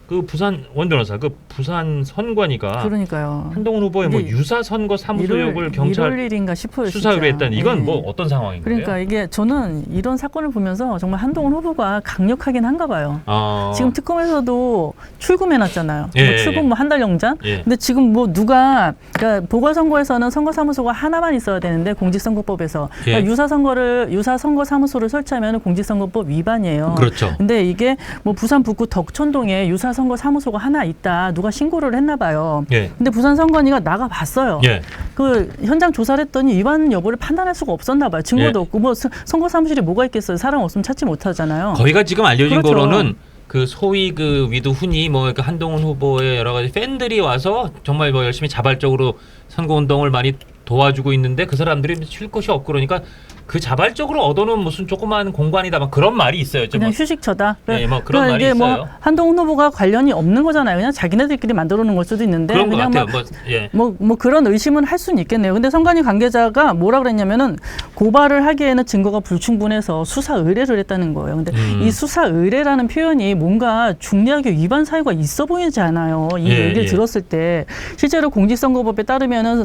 그 부산 원 변호사, 그 부산 선관위가 그러니까요. 한동훈 후보의 뭐 유사 선거 사무소 의혹을 경찰 1월 1일인가 싶어요. 수사 의뢰했다는 이건 예. 뭐 어떤 상황인 거예요? 그러니까 이게 저는 이런 사건을 보면서 정말 한동훈 후보가 강력하긴 한가 봐요. 지금 특검에서도 출금해놨잖아요. 예, 뭐 출금 뭐 한 달 영장. 예. 근데 지금 뭐 누가 그러니까 보궐선거에서는 선거사무소가 하나만 있어야 되는데 공직선거법에서 예. 그러니까 유사 선거사무소를 설치하면 공직선거법 위반이에요. 그렇죠. 근데 이게 뭐 부산 북구 덕천동에 유사 선거사무소가 하나 있다. 누가 신고를 했나 봐요. 예. 근데 부산 선관위가 나가 봤어요. 예. 그 현장 조사를 했더니 위반 여부를 판단할 수가 없었나 봐요. 증거도 예. 없고 뭐 선거 사무실에 뭐가 있겠어요. 사람 없으면 찾지 못하잖아요. 거기가 지금 알려진 그렇죠. 거로는 그 소위 그 위도 흔히 뭐 그 한동훈 후보의 여러 가지 팬들이 와서 정말 뭐 열심히 자발적으로 선거 운동을 많이 도와주고 있는데 그 사람들이 쉴 곳이 없고 그러니까 그 자발적으로 얻어놓은 무슨 조그마한 공간이다 막 그런 말이 있어요. 그냥 휴식처다. 네, 뭐 그런 말이 이게 있어요. 뭐 한동훈 후보가 관련이 없는 거잖아요. 그냥 자기네들끼리 만들어 놓은 걸 수도 있는데 그런 것 그냥 같아요. 뭐 그런 의심은 할 수는 있겠네요. 근데 선관위 관계자가 뭐라 그랬냐면은 고발을 하기에는 증거가 불충분해서 수사 의뢰를 했다는 거예요. 근데 이 수사 의뢰라는 표현이 뭔가 중대하게 위반 사유가 있어 보이지 않아요. 이 얘기를 들었을 때 실제로 공직선거법에 따르면은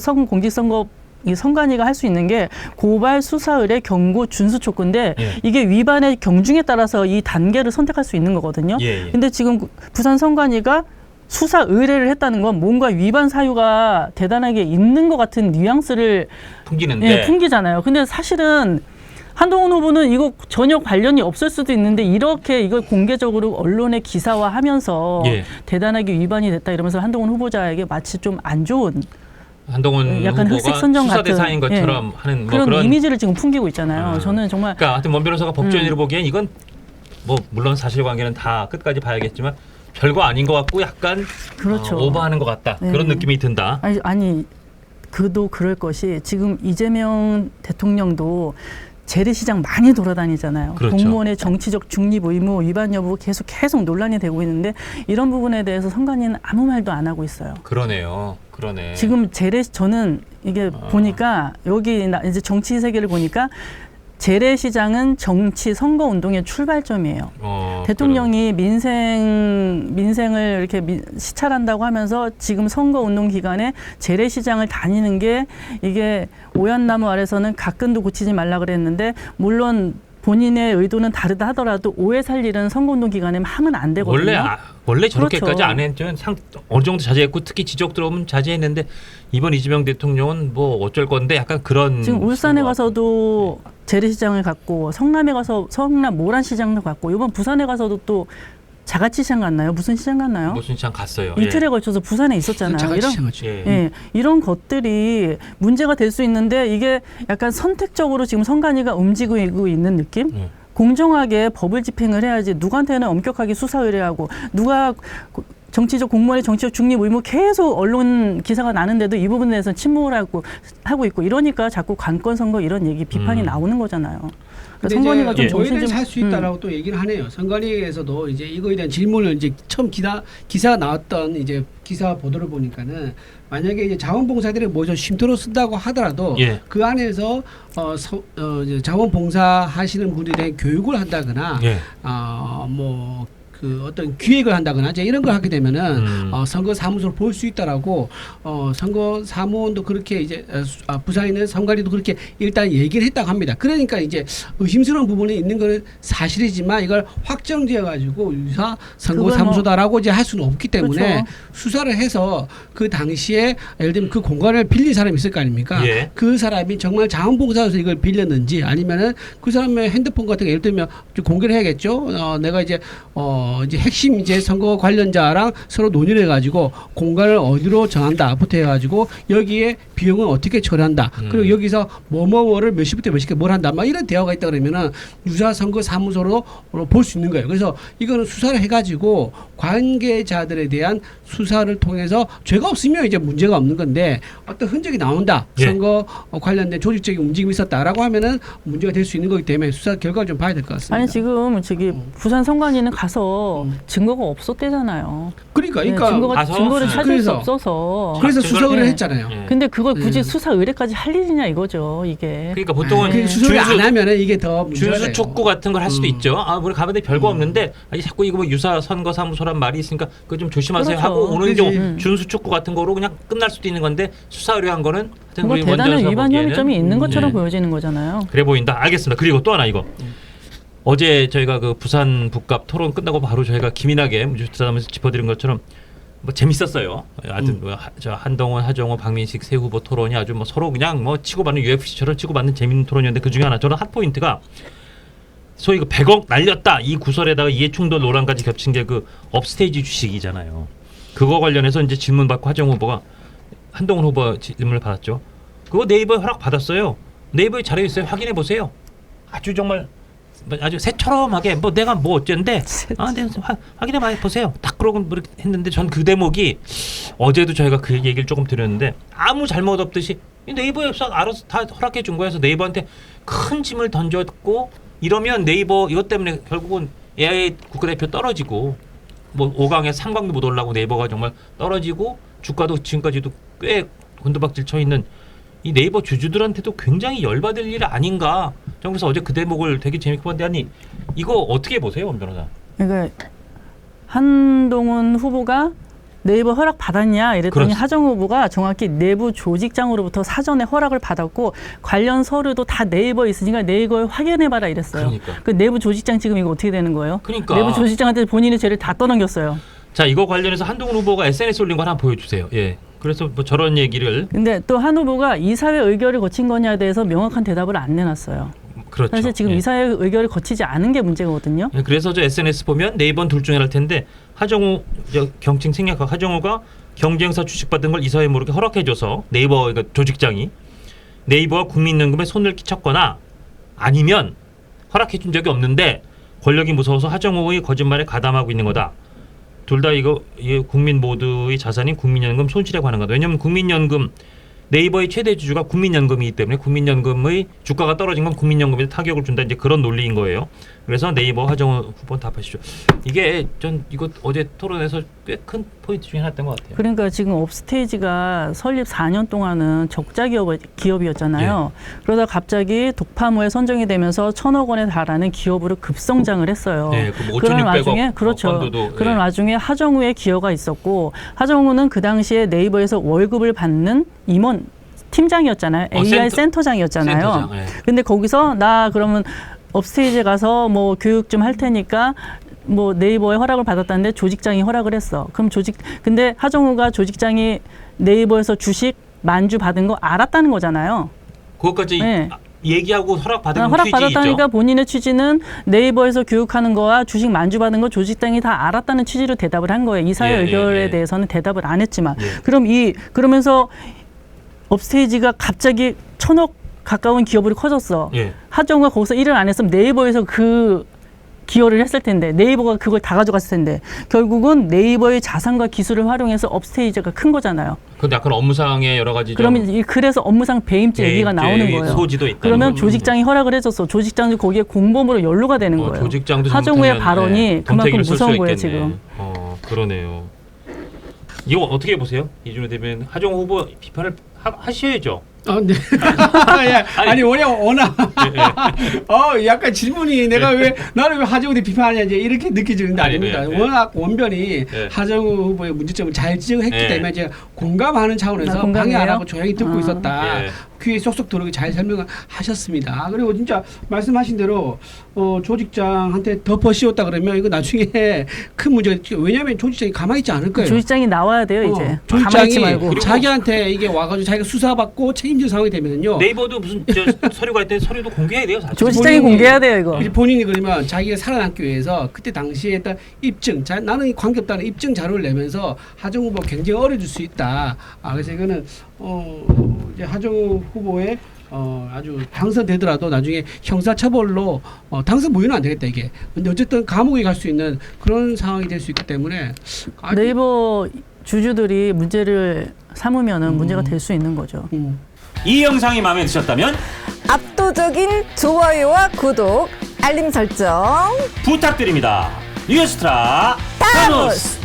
이 선관위가 할 수 있는 게 고발, 수사 의뢰, 경고, 준수 촉구인데 이게 위반의 경중에 따라서 이 단계를 선택할 수 있는 거거든요. 근데 지금 부산 선관위가 수사 의뢰를 했다는 건 뭔가 위반 사유가 대단하게 있는 것 같은 뉘앙스를 풍기잖아요. 근데 사실은 한동훈 후보는 이거 전혀 관련이 없을 수도 있는데 이렇게 이걸 공개적으로 언론에 기사화하면서 대단하게 위반이 됐다 이러면서 한동훈 후보자에게 마치 좀 안 좋은 한동훈 약간 후보가 흑색 선정 수사 같은 대상인 것처럼 하는 뭐 그런 이미지를 지금 풍기고 있잖아요. 저는 정말 그러니까 하여튼 원 변호사가 법조인으로 보기엔 이건 뭐 물론 사실관계는 다 끝까지 봐야겠지만 별거 아닌 것 같고 약간 그렇죠. 오버하는 것 같다 그런 느낌이 든다. 아니 그도 그럴 것이 지금 이재명 대통령도 재래시장 많이 돌아다니잖아요. 그렇죠. 공무원의 정치적 중립 의무 위반 여부 계속 논란이 되고 있는데 이런 부분에 대해서 선관위는 아무 말도 안 하고 있어요. 그러네. 지금 저는 이게 보니까 여기 이제 정치 세계를 보니까 재래시장은 정치 선거 운동의 출발점이에요. 대통령이 민생을 이렇게 시찰한다고 하면서 지금 선거 운동 기간에 재래시장을 다니는 게 이게 오얏나무 아래서는 가끈도 고치지 말라 그랬는데 물론 본인의 의도는 다르다 하더라도 오해 살 일은 선거운동 기간에 하면 안 되거든요. 원래 저렇게까지 그렇죠. 안 했죠. 어느 정도 자제했고 특히 지적 들어오면 자제했는데 이번 이재명 대통령은 뭐 어쩔 건데 약간 그런. 지금 울산에 가서도 재래시장을 갔고 성남에 가서 성남 모란시장도 갔고 이번 부산에 가서도 또 자가치 시장 갔나요? 무슨 시장 갔나요? 무슨 시장 갔어요. 이틀에 걸쳐서 부산에 있었잖아요. 이런 것들이 문제가 될 수 있는데 이게 약간 선택적으로 지금 선관위가 움직이고 있는 느낌? 공정하게 법을 집행을 해야지 누구한테는 엄격하게 수사 의뢰하고 누가 공무원의 정치적 중립 의무 계속 언론 기사가 나는데도 이 부분에 대해서 침묵을 하고 있고 이러니까 자꾸 관건 선거 이런 얘기 비판이 나오는 거잖아요. 선관위가 좀 오해를 살 수 있다라고 또 얘기를 하네요. 선관위에서도 이제 이거에 대한 질문을 이제 처음 기사가 나왔던 이제 기사 보도를 보니까는 만약에 이제 자원봉사들이 모여서 쉼터로 쓴다고 하더라도 그 안에서 자원봉사 하시는 분들에 대한 교육을 한다거나 뭐 그 어떤 기획을 한다거나 이제 이런 걸 하게 되면은 선거 사무소를 볼 수 있다라고 선거 사무원도 그렇게 이제 부산에 있는 선관위도 그렇게 일단 얘기를 했다고 합니다. 그러니까 이제 의심스러운 부분이 있는 건 사실이지만 이걸 확정지어 가지고 유사 선거 사무소다라고 이제 할 수는 없기 때문에 수사를 해서 그 당시에 예를 들면 그 공간을 빌린 사람이 있을 거 아닙니까? 그 사람이 정말 자원봉사에서 이걸 빌렸는지 아니면은 그 사람의 핸드폰 같은 거 예를 들면 좀 공개를 해야겠죠. 내가 이제 핵심 이제 선거 관련자랑 서로 논의를 해가지고 공간을 어디로 정한다부터 해가지고 여기에 비용은 어떻게 처리한다. 그리고 여기서 뭐뭐를 몇 시부터 몇 시까지 뭘 한다. 막 이런 대화가 있다 그러면은 유사 선거 사무소로 볼 수 있는 거예요. 그래서 이거는 수사를 해가지고 관계자들에 대한 수사를 통해서 죄가 없으면 이제 문제가 없는 건데 어떤 흔적이 나온다. 선거 관련된 조직적인 움직임이 있었다라고 하면은 문제가 될 수 있는 거기 때문에 수사 결과를 좀 봐야 될 것 같습니다. 아니 지금 부산 선관위는 가서 거기서 증거가 없었대잖아요. 그러니까 네, 가서? 증거를 네. 찾을 수 그래서. 없어서. 그래서 증거를- 수석을 네. 했잖아요. 예. 근데 그걸 굳이 네. 수사 의뢰까지 할 일이냐 이거죠, 이게. 그러니까 보통은 그 수석을 안 하면은 이게 더 문제가 준수 돼요. 촉구 같은 걸 할 수도 있죠. 아, 우리 가는데 별거 없는데 아니 자꾸 이거 뭐 유사 선거 사무소란 말이 있으니까 그거 좀 조심하세요 그렇죠. 하고 오는 그지. 좀 준수 촉구 같은 거로 그냥 끝날 수도 있는 건데 수사 의뢰한 거는 하여튼 뭐 우리 대단한 원전에서 위반 보기에는 혐의점이 있는 것처럼 네. 보여지는 거잖아요. 그래 보인다. 알겠습니다. 그리고 또 하나 이거. 어제 저희가 그 부산 북갑 토론 끝나고 바로 저희가 기민하게 문제수사하면서 짚어드린 것처럼 뭐 재밌었어요. 아주 저 한동훈, 하정우, 박민식 세 후보 토론이 아주 뭐 서로 그냥 뭐 치고받는 UFC처럼 치고받는 재밌는 토론이었는데 그 중에 하나 저는 핫 포인트가 소위 그 100억 날렸다 이 구설에다가 이해충돌 논란까지 겹친 게 그 업스테이지 주식이잖아요. 그거 관련해서 이제 질문 받고 하정우 후보가 한동훈 후보 질문을 받았죠. 그거 네이버에 허락 받았어요. 네이버에 자료 있어요. 확인해 보세요. 아주 정말 아주 새처럼하게 뭐 내가 뭐 어쨌는데 네, 확인해 봐 보세요. 딱 그러고 뭐 이렇게 했는데 전 그 대목이 어제도 저희가 그 얘기를 조금 드렸는데 아무 잘못 없듯이 네이버에 알아서 다 허락해 준 거여서 네이버한테 큰 짐을 던졌고 이러면 네이버 이것 때문에 결국은 AI 국가대표 떨어지고 뭐 5강에 3강도 못 올라고 네이버가 정말 떨어지고 주가도 지금까지도 꽤 곤두박질 쳐 있는 이 네이버 주주들한테도 굉장히 열받을 일 아닌가. 저는 그래서 어제 그 대목을 되게 재밌게 봤는데 아니 이거 어떻게 보세요, 원 변호사? 그러니까 한동훈 후보가 네이버 허락 받았냐 이랬더니 그렇지. 하정우 후보가 정확히 내부 조직장으로부터 사전에 허락을 받았고 관련 서류도 다 네이버에 있으니까 네이버에 확인해봐라 이랬어요. 그러니까. 그 내부 조직장 지금 이거 어떻게 되는 거예요? 그러니까. 내부 조직장한테 본인의 죄를 다 떠넘겼어요. 자 이거 관련해서 한동훈 후보가 SNS 올린 거 하나 보여주세요. 예. 그래서 뭐 저런 얘기를 근데 또 한 후보가 이사회 의결을 거친 거냐에 대해서 명확한 대답을 안 내놨어요. 그렇죠. 사실 지금 예. 이사회 의결을 거치지 않은 게 문제거든요. 예, 그래서 저 SNS 보면 네이버는 둘 중에 할 텐데 하정우 경칭 생략학 하정우가 경쟁사 주식받은 걸 이사회 모르게 허락해줘서 네이버 그러니까 조직장이 네이버와 국민연금에 손을 끼쳤거나 아니면 허락해준 적이 없는데 권력이 무서워서 하정우의 거짓말에 가담하고 있는 거다. 둘 다 이거 국민 모두의 자산인 국민연금 손실에 관한 거다. 왜냐하면 국민연금 네이버의 최대 주주가 국민연금이기 때문에 국민연금의 주가가 떨어진 건 국민연금에 타격을 준다 이제 그런 논리인 거예요. 그래서 네이버 하정우 후보 답하시죠. 이게 전 이거 어제 토론에서 꽤 큰 포인트 중에 하나였던 것 같아요. 그러니까 지금 업스테이지가 설립 4년 동안은 적자 기업이었잖아요. 그러다 갑자기 독파무에 선정이 되면서 1,000억 원에 달하는 기업으로 급성장을 했어요. 네, 그럼 그런 5,600억 와중에 그렇죠. 펀드도, 그런 예. 와중에 하정우의 기여가 있었고 하정우는 그 당시에 네이버에서 월급을 받는 임원 팀장이었잖아요. AI 센터장이었잖아요. 센터장, 예. 근데 거기서 나 그러면 업스테이지에 가서 뭐 교육 좀 할 테니까 뭐 네이버에 허락을 받았다는데 조직장이 허락을 했어. 그럼 근데 하정우가 조직장이 네이버에서 주식 만주 받은 거 알았다는 거잖아요. 그것까지 네. 얘기하고 허락받은 허락 취지 받았다니까 있죠. 본인의 취지는 네이버에서 교육하는 거와 주식 만주 받은 거 조직장이 다 알았다는 취지로 대답을 한 거예요. 이사회 예, 의결에 예, 예. 대해서는 대답을 안 했지만 예. 그러면서 업스테이지가 갑자기 1,000억 가까운 기업으로 커졌어. 예. 하정우가 거기서 일을 안 했으면 네이버에서 그 기여를 했을 텐데 네이버가 그걸 다 가져갔을 텐데 결국은 네이버의 자산과 기술을 활용해서 업스테이지가 큰 거잖아요. 근데 약간 업무상의 여러 가지 그러면 그래서 업무상 배임죄 얘기가 나오는 거예요. 소지도 있다. 그러면 조직장이 허락을 해줬어. 조직장도 거기에 공범으로 연루가 되는 거예요. 조직장도 하정우의 잘못하면, 발언이 그만큼 검색이를 쓸 무서운 수가 거예요 있겠네. 지금. 그러네요. 이거 어떻게 보세요? 이준호 대변인 하정우 후보 비판을 하셔야죠. 네. 예. 아니 워낙 약간 질문이 내가 왜 나를 왜 하정우 대 비판하냐 이제 이렇게 느껴지는데 아닙니다. 워낙 원변이 하정우 후보의 문제점을 잘 지적했기 때문에 제가 공감하는 차원에서 방해 안 하고 조용히 듣고 있었다. 귀에 쏙쏙 들어오게 잘 설명을 하셨습니다. 그리고 진짜 말씀하신 대로 조직장한테 덮어 씌웠다 그러면 이거 나중에 큰 문제가 있죠. 왜냐하면 조직장이 가만히 있지 않을 거예요. 조직장이 나와야 돼요 이제. 가만히 있지 조직장이 말고. 자기한테 이게 와가지고 자기가 수사받고 책임질 상황이 되면요. 네이버도 무슨 서류가 있대 서류도 공개해야 돼요. 사실. 조직장이 공개해야 돼요 이거. 본인이 그러면 자기가 살아남기 위해서 그때 당시에 했던 입증, 나는 관계없다는 입증 자료를 내면서 하정우 후보 굉장히 어려질 수 있다. 그래서 이거는 이제 하정우 후보의 아주 당선되더라도 나중에 형사처벌로 당선 무효는 안 되겠다 이게. 근데 어쨌든 감옥에 갈 수 있는 그런 상황이 될 수 있기 때문에 네이버 주주들이 문제를 삼으면은 문제가 될 수 있는 거죠. 이 영상이 마음에 드셨다면 압도적인 좋아요와 구독, 알림 설정 부탁드립니다. 뉴스트라 타무스.